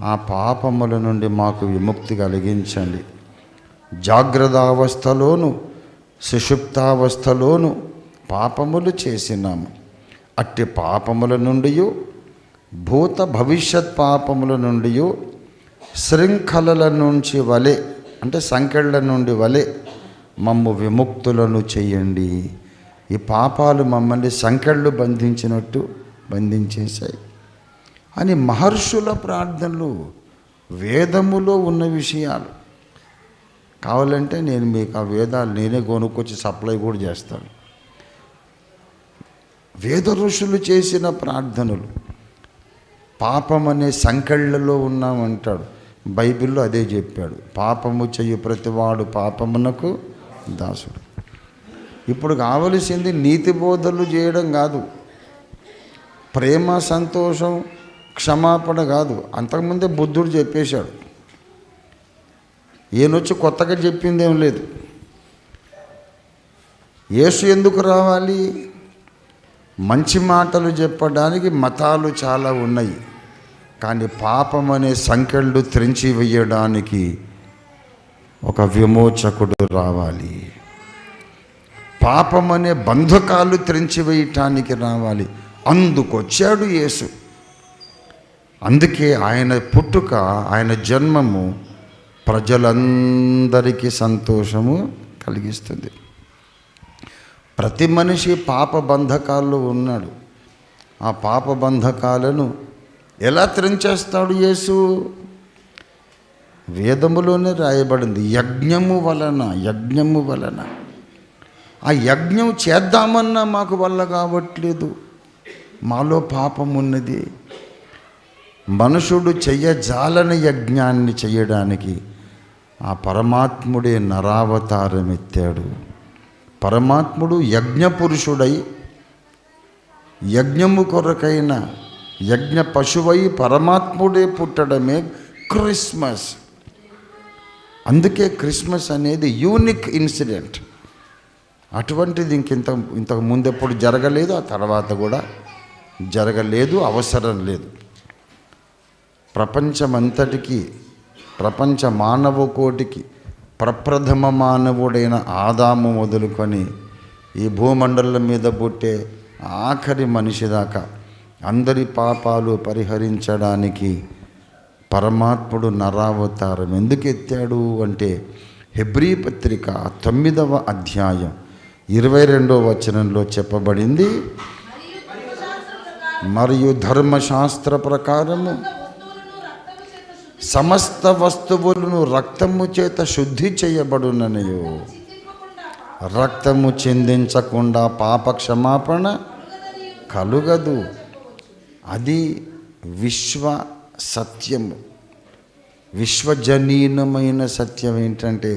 ఆ పాపముల నుండి మాకు విముక్తి కలిగించండి. జాగ్రత్తావస్థలోను సుషుప్తావస్థలోను పాపములు చేసినాము. అట్టి పాపముల నుండి, భూత భవిష్యత్ పాపముల నుండి, శృంఖలల నుంచి వలె అంటే సంకెళ్ళ నుండి వలె మమ్ము విముక్తులను చేయండి. ఈ పాపాలు మమ్మల్ని సంకెళ్ళు బంధించినట్టు బంధించేశాయి అని మహర్షుల ప్రార్థనలు, వేదములో ఉన్న విషయాలు. కావాలంటే నేను మీకు ఆ వేదాలు నేనే కొనుక్కొచ్చి సప్లై కూడా చేస్తాను. వేద ఋషులు చేసిన ప్రార్థనలు. పాపం అనే సంకెళ్ళలో ఉన్నామంటాడు. బైబిల్లో అదే చెప్పాడు. పాపము చెయ్యి ప్రతివాడు పాపమునకు దాసుడు. ఇప్పుడు కావలసింది నీతి బోధలు చేయడం కాదు, ప్రేమ సంతోషం క్షమాపణ కాదు. అంతకుముందే బుద్ధుడు చెప్పేశాడు. ఈయనొచ్చి కొత్తగా చెప్పిందేం లేదు. యేసు ఎందుకు రావాలి? మంచి మాటలు చెప్పడానికి మతాలు చాలా ఉన్నాయి, కానీ పాపం అనే సంకెళ్ళు త్రెంచి వేయడానికి ఒక విమోచకుడు రావాలి. పాపం అనే బంధకాలు త్రెంచి వేయటానికి రావాలి. అందుకొచ్చాడు యేసు. అందుకే ఆయన పుట్టుక, ఆయన జన్మము ప్రజలందరికీ సంతోషము కలిగిస్తుంది. ప్రతి మనిషి పాప బంధకాల్లో ఉన్నాడు. ఆ పాప బంధకాలను ఎలా త్రెంచేస్తాడు యేసు? వేదములోనే రాయబడింది, యజ్ఞము వలన. ఆ యజ్ఞం చేద్దామన్నా మాకు వల్ల కావట్లేదు. మాలో పాపం ఉన్నది. మనుషుడు చెయ్యజాలని యజ్ఞాన్ని చేయడానికి ఆ పరమాత్ముడే నరావతారం ఎత్తాడు. పరమాత్ముడు యజ్ఞపురుషుడై యజ్ఞము కొరకైన యజ్ఞ పశువై పరమాత్ముడే పుట్టడమే క్రిస్మస్. అందుకే క్రిస్మస్ అనేది యూనిక్ ఇన్సిడెంట్. అటువంటిది ఇంతకు ముందు ఎప్పుడు జరగలేదు, ఆ తర్వాత కూడా జరగలేదు, అవసరం లేదు. ప్రపంచమంతటికి, ప్రపంచ మానవ కోటికి ప్రప్రథమ మానవుడైన ఆదాము మొదలుకొని ఈ భూమండలం మీద పుట్టే ఆఖరి మనిషి దాకా అందరి పాపాలు పరిహరించడానికి పరమాత్ముడు నరావతారం ఎందుకు ఎత్తాడు అంటే, హెబ్రీ పత్రిక 9వ అధ్యాయం 22వ వచనంలో చెప్పబడింది, మరియు ధర్మశాస్త్ర ప్రకారము సమస్త వస్తువులను రక్తము చేత శుద్ధి చేయబడుననియు, రక్తము చిందించకుండా పాప క్షమాపణ కలుగదు. అది విశ్వ సత్యము. విశ్వజనీనమైన సత్యం ఏంటంటే,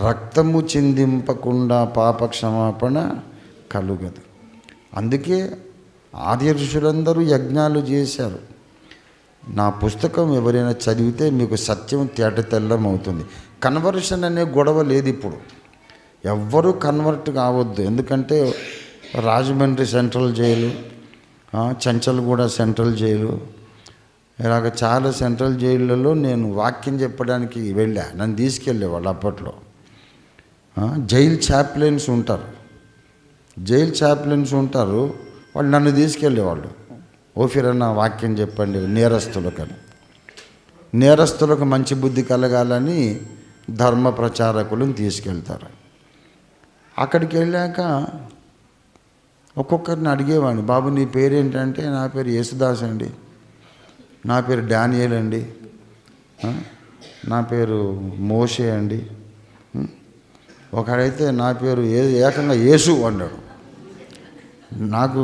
రక్తము చిందింపకుండా పాప క్షమాపణ కలుగదు. అందుకే ఆది ఋషులందరూ యజ్ఞాలు చేశారు. నా పుస్తకం ఎవరైనా చదివితే మీకు సత్యం తేటతెల్లం అవుతుంది. కన్వర్షన్ అనే గొడవ లేదు ఇప్పుడు. ఎవ్వరూ కన్వర్ట్ కావద్దు. ఎందుకంటే Rajahmundry central jail, Chanchalguda central jail, ఇలాగ చాలా సెంట్రల్ జైళ్ళలో నేను వాక్యం చెప్పడానికి వెళ్ళా. నన్ను తీసుకెళ్ళేవాళ్ళు అప్పట్లో. జైలు చాప్లెన్స్ ఉంటారు. వాళ్ళు నన్ను తీసుకెళ్ళేవాళ్ళు. ఓఫిరన్న వాక్యం చెప్పండి నేరస్తులకు మంచి బుద్ధి కలగాలని ధర్మ ప్రచారకులను తీసుకెళ్తారు. అక్కడికి వెళ్ళాక ఒక్కొక్కరిని అడిగేవాడిని, బాబు నీ పేరేంటంటే, నా పేరు యేసుదాస్ అండి, నా పేరు డానియల్ అండి, నా పేరు మోషే అండి. ఒకడైతే నా పేరు ఏకంగా యేసు అన్నాడు. నాకు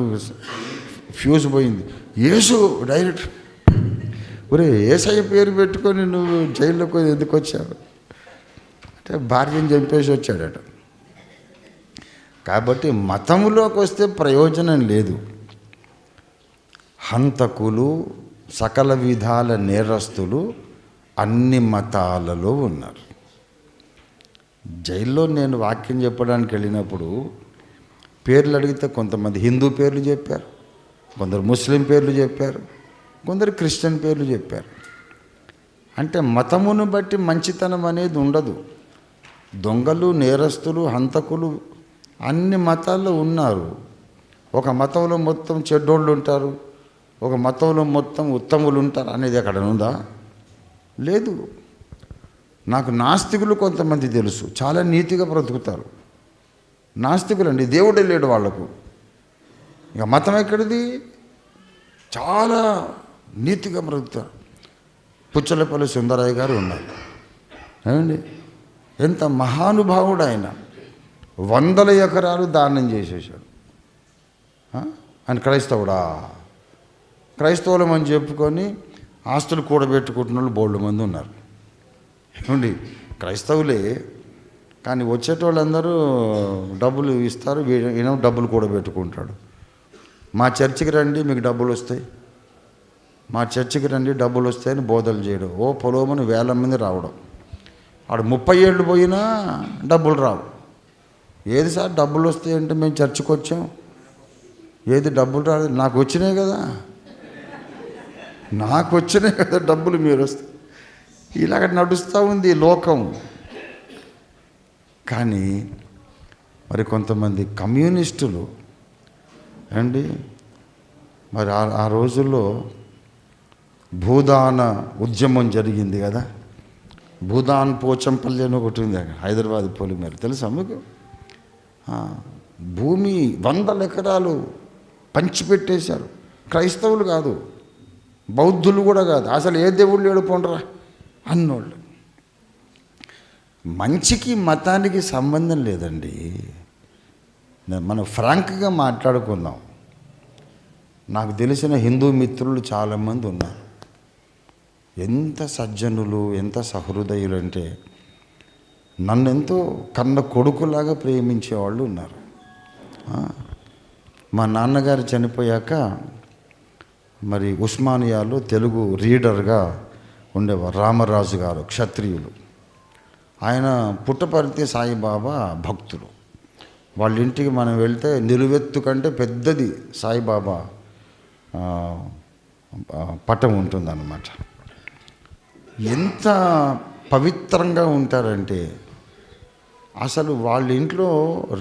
ఫ్యూజ్ పోయింది. యేసు డైరెక్ట్, ఒరే యేసయ్య పేరు పెట్టుకొని నువ్వు జైల్లోకి ఎందుకు వచ్చావు అంటే భార్యను చంపేసి వచ్చాడట. కాబట్టి మతంలోకి వస్తే ప్రయోజనం లేదు. హంతకులు, సకల విధాల నేరస్తులు అన్ని మతాలలో ఉన్నారు. జైల్లో నేను వాక్యం చెప్పడానికి వెళ్ళినప్పుడు పేర్లు అడిగితే కొంతమంది హిందూ పేర్లు చెప్పారు, కొందరు ముస్లిం పేర్లు చెప్పారు, కొందరు క్రిస్టియన్ పేర్లు చెప్పారు. అంటే మతమును బట్టి మంచితనం అనేది ఉండదు. దొంగలు, నేరస్తులు, హంతకులు అన్ని మతాల్లో ఉన్నారు. ఒక మతంలో మొత్తం చెడ్డోళ్ళు ఉంటారు, ఒక మతంలో మొత్తం ఉత్తములు ఉంటారు అనేది ఎక్కడ ఉందా? లేదు. నాకు నాస్తికులు కొంతమంది తెలుసు, చాలా నీతిగా బ్రతుకుతారు. నాస్తికులు అండి, దేవుడే లేడు వాళ్లకు. ఇక మతం ఎక్కడిది? చాలా నీతిగా బ్రతుకుతారు. పుచ్చలపల్లి సుందరయ్య గారు ఉన్నారు ఏమండి, ఎంత మహానుభావుడు ఆయన. 100 ఎకరాలు దానం చేసేసాడు. ఆయన క్రైస్తవుడా? క్రైస్తవులం అని చెప్పుకొని ఆస్తులు కూడబెట్టుకుంటున్న వాళ్ళు బోల్డ్ మంది ఉన్నారు ఏమండి, క్రైస్తవులే కానీ వచ్చేటోళ్ళందరూ డబ్బులు ఇస్తారు, ఈయన డబ్బులు కూడబెట్టుకుంటాడు. మా చర్చికి రండి మీకు డబ్బులు వస్తాయి, మా చర్చికి రండి డబ్బులు వస్తాయని బోధలు చేయడం. ఓ పొలోమని 1000 మంది రావడం. ఆడు 30 ఏళ్ళు పోయినా డబ్బులు రావు. ఏది సార్ డబ్బులు వస్తాయంటే మేము చర్చికి వచ్చాం, ఏది డబ్బులు రాలేదు. నాకు వచ్చినాయి కదా డబ్బులు, మీరు వస్తే ఇలాగ నడుస్తూ ఉంది లోకం. కానీ మరి కొంతమంది కమ్యూనిస్టులు అండి, మరి ఆ రోజుల్లో భూదాన ఉద్యమం జరిగింది కదా. భూదాన్ పోచంపల్లి అని ఒకటి ఉంది హైదరాబాద్ పొలిమేర, తెలుసా మీకు? భూమి 100 ఎకరాలు పంచిపెట్టేశారు. క్రైస్తవులు కాదు, బౌద్ధులు కూడా కాదు, అసలు ఏ దేవుళ్ళు లేడు పోండ్రా అన్నోళ్ళు. మంచికి మతానికి సంబంధం లేదండి. మనం ఫ్రాంక్గా మాట్లాడుకుందాం. నాకు తెలిసిన హిందూ మిత్రులు చాలామంది ఉన్నారు. ఎంత సజ్జనులు, ఎంత సహృదయులు అంటే నన్నెంతో కన్న కొడుకులాగా ప్రేమించేవాళ్ళు ఉన్నారు. మా నాన్నగారు చనిపోయాక మరి ఉస్మానియాలో తెలుగు రీడర్గా ఉండేవారు రామరాజు గారు, క్షత్రియులు. ఆయన పుట్టపర్తి సాయిబాబా భక్తులు. వాళ్ళ ఇంటికి మనం వెళ్తే నిలువెత్తు కంటే పెద్దది సాయిబాబా పటం ఉంటుందన్నమాట. ఎంత పవిత్రంగా ఉంటారంటే అసలు వాళ్ళ ఇంట్లో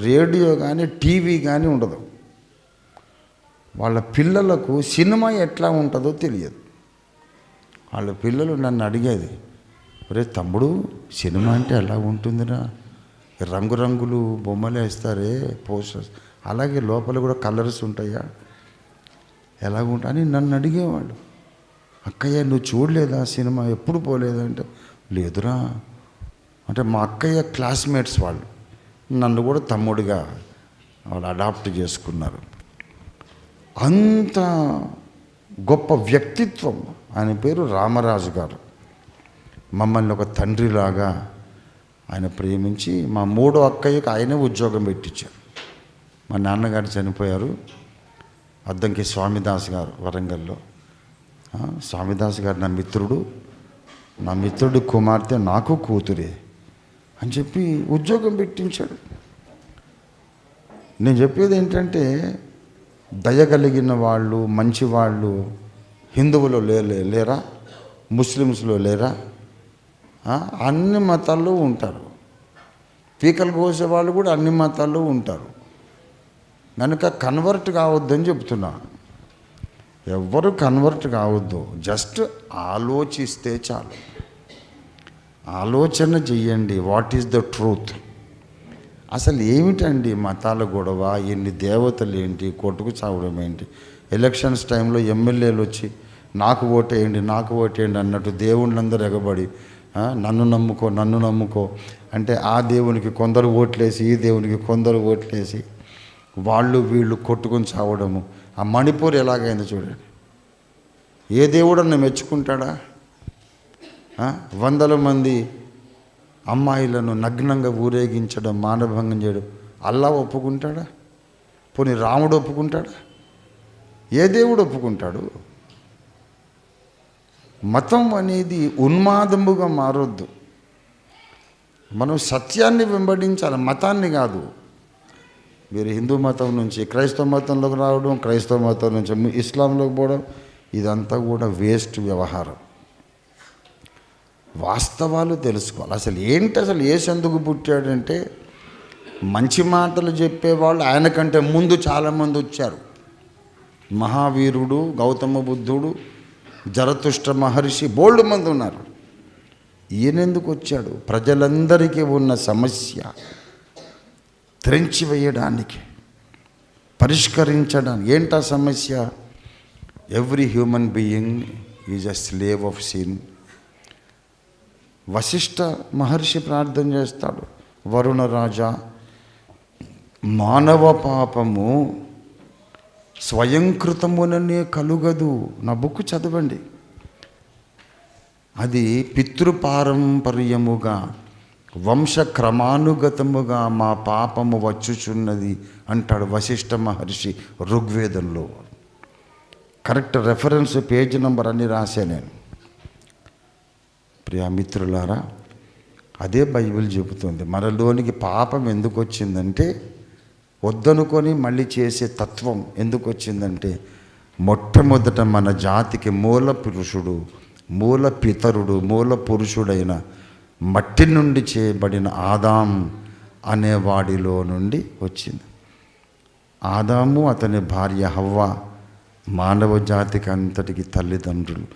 రేడియో కానీ టీవీ కానీ ఉండదు. వాళ్ళ పిల్లలకు సినిమా ఎట్లా ఉంటుందో తెలియదు. వాళ్ళ పిల్లలు నన్ను అడిగేది, ఒరే తమ్ముడు సినిమా అంటే ఎలా ఉంటుందిరా, రంగురంగులు బొమ్మలు వేస్తారే పోస్టర్స్, అలాగే లోపల కూడా కలర్స్ ఉంటాయా, ఎలాగుంటా అని నన్ను అడిగేవాళ్ళు. అక్కయ్య నువ్వు చూడలేదా సినిమా, ఎప్పుడు పోలేదంటే లేదురా అంటే మా అక్కయ్య క్లాస్మేట్స్ వాళ్ళు నన్ను కూడా తమ్ముడిగా వాళ్ళు అడాప్ట్ చేసుకున్నారు. అంత గొప్ప వ్యక్తిత్వం. ఆయన పేరు రామరాజు గారు. మమ్మల్ని ఒక తండ్రిలాగా ఆయన ప్రేమించి మా 3వ అక్కయ్యకి ఆయనే ఉద్యోగం పెట్టించారు. మా నాన్నగారు చనిపోయారు. అద్దంకి స్వామిదాస్ గారు వరంగల్లో. స్వామిదాస్ గారు నా మిత్రుడు కుమార్తె నాకు కూతురే అని చెప్పి ఉద్యోగం పెట్టించాడు. నేను చెప్పేది ఏంటంటే దయగలిగిన వాళ్ళు, మంచివాళ్ళు హిందువులో లేరా, ముస్లిమ్స్లో లేరా? అన్ని మతాల్లో ఉంటారు. పీకలు కోసే వాళ్ళు కూడా అన్ని మతాల్లో ఉంటారు. కనుక కన్వర్ట్ కావద్దని చెప్తున్నా. ఎవ్వరు కన్వర్ట్ కావద్దు, జస్ట్ ఆలోచిస్తే చాలు. ఆలోచన చెయ్యండి, వాట్ ఈజ్ ద ట్రూత్. అసలు ఏమిటండి మతాల గొడవ, ఎన్ని దేవతలు ఏంటి, కొట్టుకు చావడం ఏంటి? ఎలక్షన్స్ టైంలో ఎమ్మెల్యేలు వచ్చి నాకు ఓటేయండి అన్నట్టు దేవుళ్ళందరూ ఎగబడి నన్ను నమ్ముకో అంటే ఆ దేవునికి కొందరు ఓట్లేసి ఈ దేవునికి కొందరు ఓట్లేసి వాళ్ళు వీళ్ళు కొట్టుకొని చావడము. ఆ మణిపూర్ ఎలాగైందో చూడండి. ఏ దేవుడన్నా మెచ్చుకుంటాడా? వందల మంది అమ్మాయిలను నగ్నంగా ఊరేగించడం, మానభంగం చేయడం అల్లా ఒప్పుకుంటాడా? పోనీ రాముడు ఒప్పుకుంటాడా? ఏ దేవుడు ఒప్పుకుంటాడు? మతం అనేది ఉన్మాదముగా మారొద్దు. మనం సత్యాన్ని వెంబడించాలి, మతాన్ని కాదు. మీరు హిందూ మతం నుంచి క్రైస్తవ మతంలోకి రావడం, క్రైస్తవ మతం నుంచి ఇస్లాంలోకి పోవడం, ఇదంతా కూడా వేస్ట్ వ్యవహారం. వాస్తవాలు తెలుసుకోవాలి. అసలు యేసు ఎందుకు పుట్టాడంటే, మంచి మాటలు చెప్పేవాళ్ళు ఆయన కంటే ముందు చాలామంది వచ్చారు. మహావీరుడు, గౌతమ బుద్ధుడు, జరతుష్ట్ర మహర్షి, బోల్డ్ మంది ఉన్నారు. ఈయనెందుకు వచ్చాడు? ప్రజలందరికీ ఉన్న సమస్య త్రెంచివేయడానికి, పరిష్కరించడానికి. ఏంటా సమస్య? Every human being is a slave of sin. Vashishtha Maharshi ప్రార్థన చేస్తాడు, వరుణరాజా, మానవ పాపము స్వయంకృతముననే కలుగదు. నా బుక్ చదవండి. అది పితృపారంపర్యముగా, వంశక్రమానుగతముగా మా పాపము వచ్చుచున్నది అంటాడు వశిష్ఠ మహర్షి ఋగ్వేదంలో. కరెక్ట్ రెఫరెన్స్, పేజ్ నెంబర్ అన్నీ రాసా నేను. ప్రియా మిత్రులారా, అదే బైబిల్ చెబుతుంది. మనలోనికి పాపం ఎందుకు వచ్చిందంటే, వద్దనుకొని మళ్ళీ చేసే తత్వం ఎందుకు వచ్చిందంటే, మొట్టమొదట మన జాతికి మూల పురుషుడు, మూల పితరుడు, మూల పురుషుడైన మట్టి నుండి చేయబడిన ఆదాం అనేవాడిలో నుండి వచ్చింది. ఆదాము, అతని భార్య హవ్వ మానవ జాతికి అంతటికి తల్లిదండ్రులు.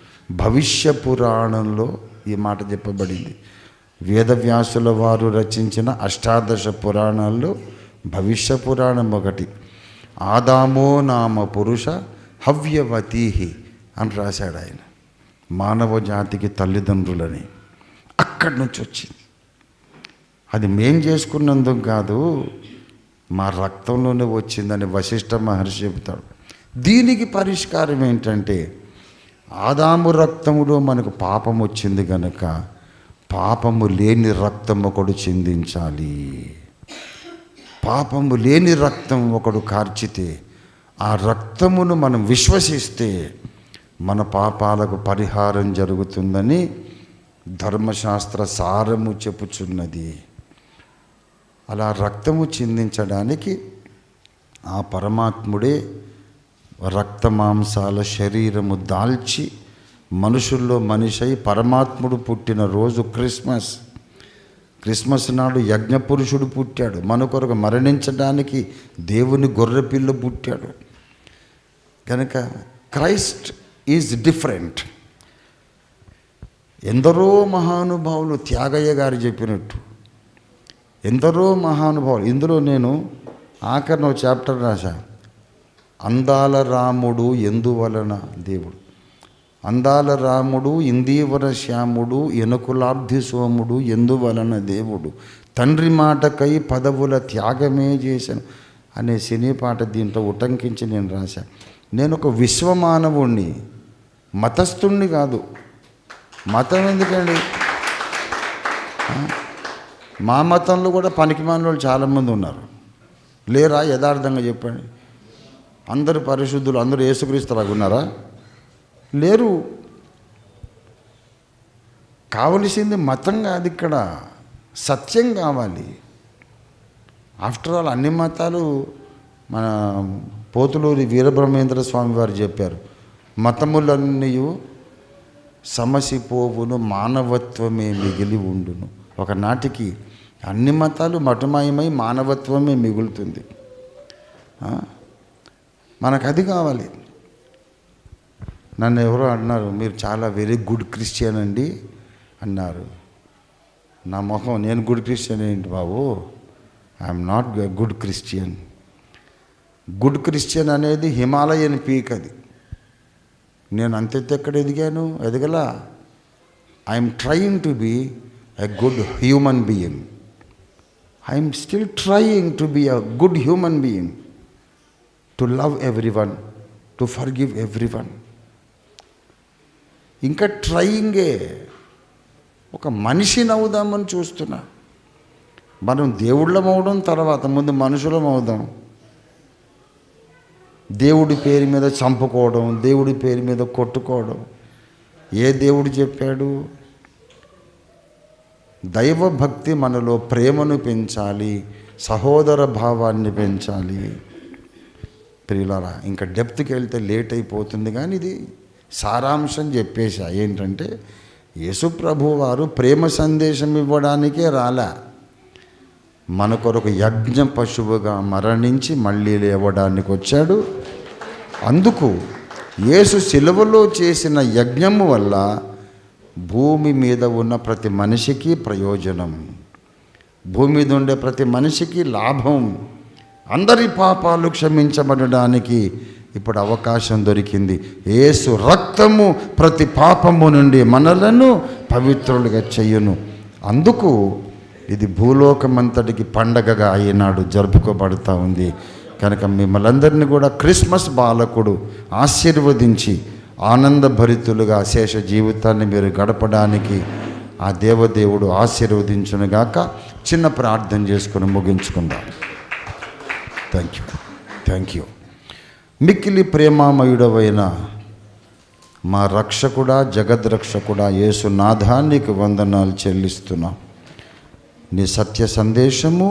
భవిష్య పురాణంలో ఈ మాట చెప్పబడింది. వేదవ్యాసుల వారు రచించిన అష్టాదశ పురాణాల్లో భవిష్య పురాణం ఒకటి. ఆదామో నామ పురుష హవ్యవతీహి అని రాశాడు ఆయన. మానవ జాతికి తల్లిదండ్రులని అక్కడి నుంచి వచ్చింది. అది మేం చేసుకున్నందుకు కాదు, మా రక్తంలోనే వచ్చిందని వశిష్ఠ మహర్షి చెబుతాడు. దీనికి పరిష్కారం ఏంటంటే, ఆదాము రక్తములో మనకు పాపం వచ్చింది కనుక పాపము లేని రక్తం ఒకడు చిందించాలి. పాపము లేని రక్తం ఒకడు కార్చితే, ఆ రక్తమును మనం విశ్వసిస్తే మన పాపాలకు పరిహారం జరుగుతుందని ధర్మశాస్త్ర సారము చెప్పుచున్నది. అలా రక్తము చిందించడానికి ఆ పరమాత్ముడే రక్త మాంసాల శరీరము దాల్చి మనుషుల్లో మనిషి అయి పరమాత్ముడు పుట్టిన రోజు క్రిస్మస్. క్రిస్మస్ నాడు యజ్ఞపురుషుడు పుట్టాడు. మన కొరకు మరణించడానికి దేవుని గొర్రెపిల్ల పుట్టాడు. కనుక క్రైస్ట్ ఈజ్ డిఫరెంట్. ఎందరో మహానుభావులు, త్యాగయ్య గారు చెప్పినట్టు ఎందరో మహానుభావులు. ఇందులో నేను ఆఖరిన చాప్టర్ రాశా, అందాల రాముడు ఎందువలన దేవుడు. అందాల రాముడు, ఇందీవర శ్యాముడు, ఎనుకులాబ్ధి సోముడు ఎందువలన దేవుడు, తండ్రి మాటకై పదవుల త్యాగమే చేశాను అనే సినీ పాట దీంట్లో ఉటంకించి నేను రాశా. నేను ఒక విశ్వమానవుణ్ణి, మతస్థుణ్ణి కాదు. మతం ఎందుకండి? మా మతంలో కూడా పనికిమాలిన వాళ్ళు చాలామంది ఉన్నారు. లేరా? యథార్థంగా చెప్పండి. అందరూ పరిశుద్ధులు, అందరూ యేసుక్రీస్తులాగా ఉన్నారా? లేరు. కావలసింది మతం కాదు, ఇక్కడ సత్యం కావాలి. ఆఫ్టర్ ఆల్ అన్ని మతాలు, మన పోతులూరి వీరబ్రహ్మేంద్ర స్వామి వారు చెప్పారు, మతములన్నీ సమసిపోవును, మానవత్వమే మిగిలి ఉండును. ఒకనాటికి అన్ని మతాలు మటుమాయమై మానవత్వమే మిగులుతుంది. మనకు అది కావాలి. నన్ను ఎవరో అన్నారు, మీరు చాలా వెరీ గుడ్ క్రిస్టియన్ అండి అన్నారు. నా మొహం, నేను గుడ్ క్రిస్టియన్ ఏంటి బాబు? I'm not good Christian. Good Christian అనేది హిమాలయన్ పీక్. అది నేను అంతెత్తు ఎక్కడ ఎదగలా. I'm trying to be a good human being. I'm still trying to be a good human being, to love everyone, to forgive everyone. ఇంకా ట్రయింగే. ఒక మనిషిని అవుదామని చూస్తున్నా. మనం దేవుళ్ళం అవడం తర్వాత, ముందు మనుషులం అవుదాం. దేవుడి పేరు మీద చంపుకోవడం, దేవుడి పేరు మీద కొట్టుకోవడం ఏ దేవుడు చెప్పాడు? దైవభక్తి మనలో ప్రేమను పెంచాలి, సహోదర భావాన్ని పెంచాలి. ప్రియులారా, ఇంకా డెప్త్కి వెళ్తే లేట్ అయిపోతుంది, కానీ ఇది సారాంశం చెప్పేశా. ఏంటంటే యేసు ప్రభు వారు ప్రేమ సందేశం ఇవ్వడానికే రాలే, మన కొరకు యజ్ఞ పశువుగా మరణించి మళ్ళీ లేవడానికి వచ్చాడు. అందుకు యేసు శిలువలో చేసిన యజ్ఞము వల్ల భూమి మీద ఉన్న ప్రతి మనిషికి ప్రయోజనం, భూమి మీద ఉండే ప్రతి మనిషికి లాభం. అందరి పాపాలు క్షమించబడడానికి ఇప్పుడు అవకాశం దొరికింది. యేసు రక్తము ప్రతి పాపము నుండి మనలను పవిత్రులుగా చెయ్యును. అందుకు ఇది భూలోకమంతటికి పండగగా ఈనాడు జరుపుకోబడుతూ ఉంది. కనుక మిమ్మల్ందరినీ కూడా క్రిస్మస్ బాలకుడు ఆశీర్వదించి ఆనందభరితులుగా శేష జీవితాన్ని మీరు గడపడానికి ఆ దేవదేవుడు ఆశీర్వదించునుగాక. చిన్న ప్రార్థన చేసుకుని ముగించుకుందాం. Thank you. మిక్కిలి ప్రేమామయుడవైన మా రక్షకుడా, జగద్రక్షకుడా యేసు నాథానికి వందనాలు చెల్లిస్తున్నాం. నీ సత్య సందేశము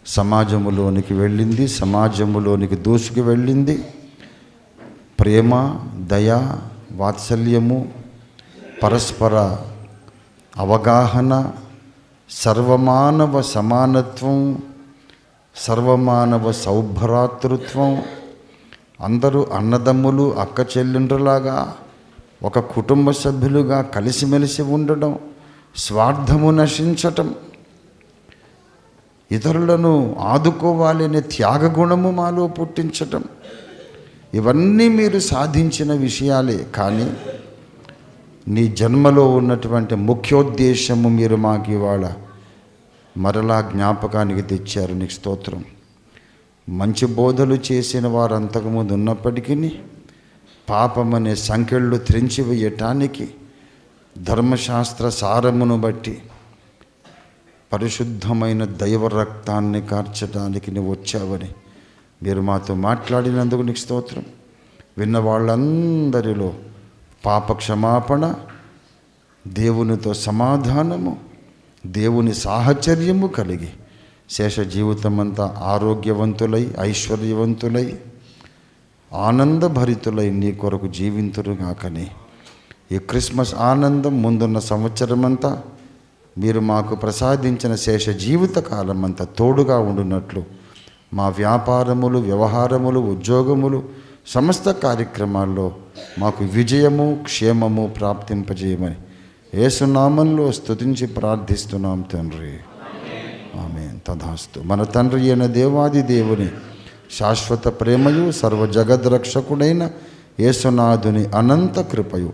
సమాజములోనికి వెళ్ళింది, సమాజములోనికి దూసుకు వెళ్ళింది. ప్రేమ, దయ, వాత్సల్యము, పరస్పర అవగాహన, సర్వమానవ సమానత్వం, సర్వమానవ సౌభ్రాతృత్వం, అందరూ అన్నదమ్ములు అక్క చెల్లెండ్రులాగా ఒక కుటుంబ సభ్యులుగా కలిసిమెలిసి ఉండడం, స్వార్థము నశించటం, ఇతరులను ఆదుకోవాలనే త్యాగగుణము మాలో పుట్టించటం, ఇవన్నీ మీరు సాధించిన విషయాలే. కానీ నీ జన్మలో ఉన్నటువంటి ముఖ్యోద్దేశము మీరు మాకు ఇవాళ మరలా జ్ఞాపకానికి తెచ్చారు. నీకు స్తోత్రం. మంచి బోధలు చేసిన వారు అంతకుముందు ఉన్నప్పటికీ పాపమనే సంకెళ్ళు త్రెంచివేయటానికి ధర్మశాస్త్ర సారమును బట్టి పరిశుద్ధమైన దైవ రక్తాన్ని కార్చడానికి నువ్వు వచ్చావని మీరు మాతో మాట్లాడినందుకు నీకు స్తోత్రం. విన్న వాళ్ళందరిలో పాప క్షమాపణ, దేవునితో సమాధానము, దేవుని సాహచర్యము కలిగి శేష జీవితమంతా ఆరోగ్యవంతులై, ఐశ్వర్యవంతులై, ఆనందభరితులై నీ కొరకు జీవింతురుగాకని ఈ క్రిస్మస్ ఆనందం ముందున్న సంవత్సరమంతా మీరు మాకు ప్రసాదించిన శేష జీవిత కాలమంతా తోడుగా ఉండునట్లు మా వ్యాపారములు, వ్యవహారములు, ఉద్యోగములు, సమస్త కార్యక్రమాల్లో మాకు విజయము, క్షేమము ప్రాప్తింపజేయమని యేసునామంలో స్తుతించి ప్రార్థిస్తున్నాం తండ్రి. ఆమేన్. తథాస్తు. మన తండ్రి అయిన దేవాది దేవుని శాశ్వత ప్రేమయు, సర్వ జగద్రక్షకుడైన యేసునాథుని అనంత కృపయు,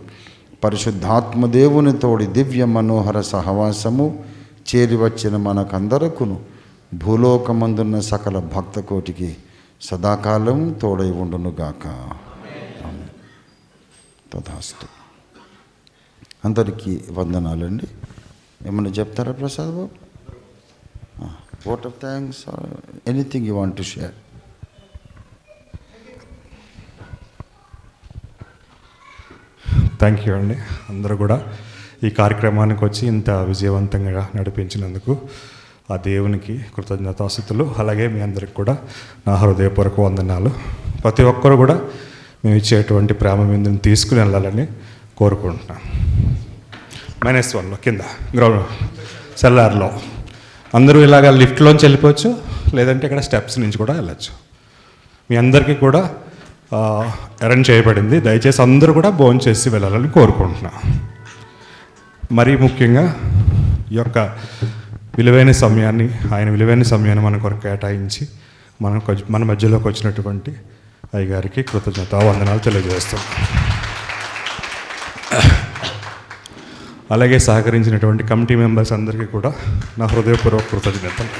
పరిశుద్ధాత్మ దేవుని తోడి దివ్య మనోహర సహవాసము చేరి వచ్చిన మనకందరకును భూలోకమందున్న సకల భక్తకోటికి సదాకాలం తోడై ఉండునుగాక. తథాస్తు. అందరికీ వందనాలండి. ఏమన్నా చెప్తారా Prasad Babu? vote of thanks or anything you want to share? Thank you అండి. అందరూ కూడా ఈ కార్యక్రమానికి వచ్చి ఇంత విజయవంతంగా నడిపించినందుకు ఆ దేవునికి కృతజ్ఞతాస్తుతులు. అలాగే మీ అందరికి కూడా నా హృదయపూర్వక వందనాలు. ప్రతి ఒక్కరు కూడా మేము ఇచ్చేటువంటి ప్రేమ మీద తీసుకుని వెళ్ళాలని కోరుకుంటున్నాం. -1లో కింద గ్రౌండ్ సెల్లార్లో అందరూ ఇలాగ లిఫ్ట్లోంచి వెళ్ళిపోవచ్చు, లేదంటే ఇక్కడ స్టెప్స్ నుంచి కూడా వెళ్ళచ్చు. మీ అందరికీ కూడా అరేంజ్ చేయబడింది. దయచేసి అందరూ కూడా భోజనం చేసి వెళ్ళాలని కోరుకుంటున్నా. మరీ ముఖ్యంగా ఈ యొక్క విలువైన సమయాన్ని, ఆయన విలువైన సమయాన్ని మన కొరకు కేటాయించి మన మధ్యలోకి వచ్చినటువంటి అయ్యగారికి కృతజ్ఞత వందనాలు తెలియజేస్తాం. అలాగే సహకరించినటువంటి కమిటీ మెంబర్స్ అందరికీ కూడా నా హృదయపూర్వక కృతజ్ఞతలు.